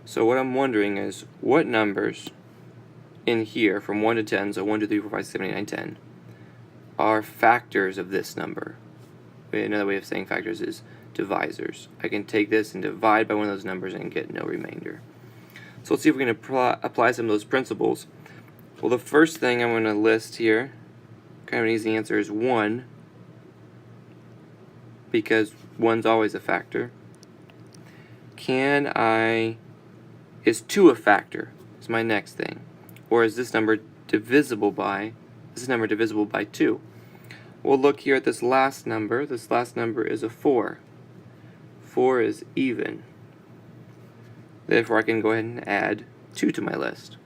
So what I'm wondering is, what numbers in here from 1 to 10, so 1, 2, 3, 4, 5, 6, 7, 8, 9, 10, are factors of this number? Another way of saying factors is divisors. I can take this and divide by one of those numbers and get no remainder. So let's see if we can apply some of those principles. Well, the first thing I'm going to list here, kind of an easy answer, is 1, because 1's always a factor. Is 2 a factor? Is my next thing. Or is this number divisible by 2? We'll look here at this last number. This last number is a 4. 4 is even. Therefore, I can go ahead and add 2 to my list.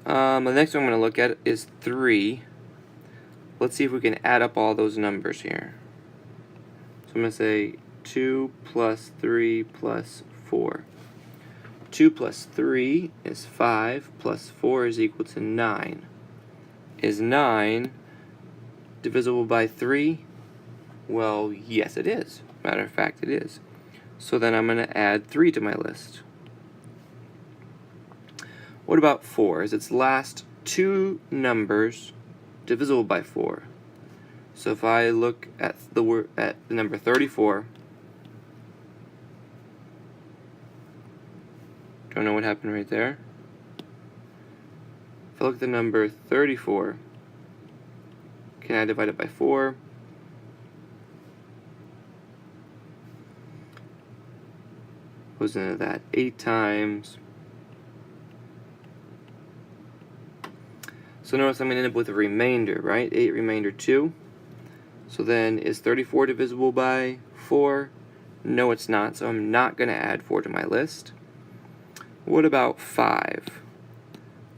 The next one I'm going to look at is 3. Let's see if we can add up all those numbers here. So I'm going to say 2 plus 3 plus 4. 2 plus 3 is 5, plus 4 is equal to 9. Is 9 divisible by 3? Well, yes it is. Matter of fact, it is. So then I'm going to add 3 to my list. What about 4? Is its last 2 numbers divisible by 4? So if I look at the number 34, don't know what happened right there. If I look at the number 34, can I divide it by 4? Goes into that 8 times. So notice I'm going to end up with a remainder, right? 8 remainder 2. So then, is 34 divisible by 4? No, it's not, so I'm not going to add 4 to my list. What about 5?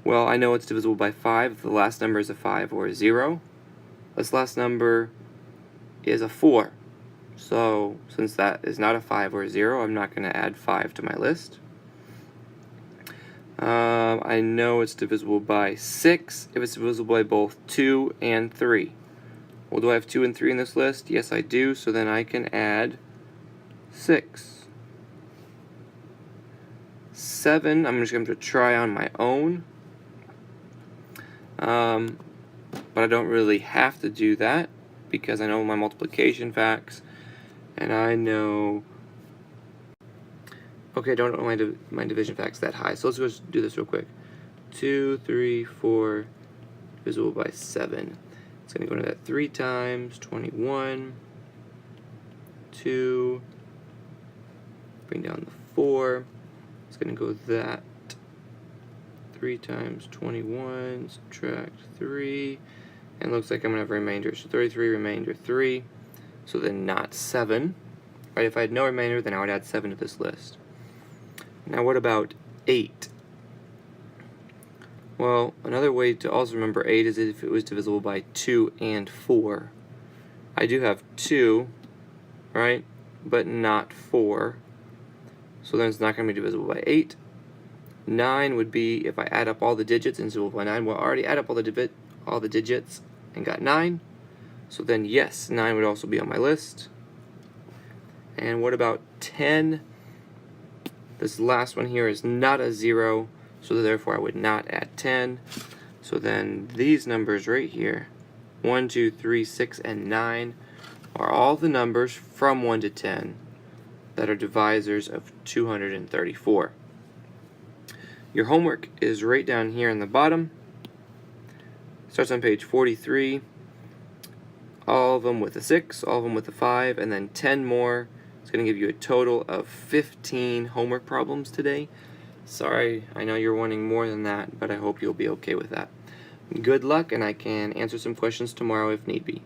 Well, I know it's divisible by 5 if the last number is a 5 or a 0. This last number is a 4. So, since that is not a 5 or a 0, I'm not going to add 5 to my list. I know it's divisible by 6 if it's divisible by both 2 and 3. Well, do I have 2 and 3 in this list? Yes, I do, so then I can add 6. 7, I'm just going to try on my own. But I don't really have to do that because I know my multiplication facts and I know, okay, I don't know my division facts that high, so let's just do this real quick. 2, 3, 4 divisible by 7. It's going to go into that 3 times, 21, 2, bring down the 4, it's going to go that 3 times 21, subtract 3, and looks like I'm going to have a remainder. So 33 remainder 3, so then not 7. Right, if I had no remainder, then I would add 7 to this list. Now what about 8? Well, another way to also remember 8 is if it was divisible by 2 and 4. I do have 2, right, but not 4. So then it's not going to be divisible by 8. 9 would be if I add up all the digits and divisible by 9. Well, I already add up all the digits and got 9. So then yes, 9 would also be on my list. And what about 10? This last one here is not a 0, so therefore I would not add 10. So then these numbers right here, 1, 2, 3, 6, and 9, are all the numbers from 1 to 10 that are divisors of 234. Your homework is right down here in the bottom. Starts on page 43. All of them with a 6, all of them with a 5, and then 10 more. It's going to give you a total of 15 homework problems today. Sorry, I know you're wanting more than that, but I hope you'll be okay with that. Good luck, and I can answer some questions tomorrow if need be.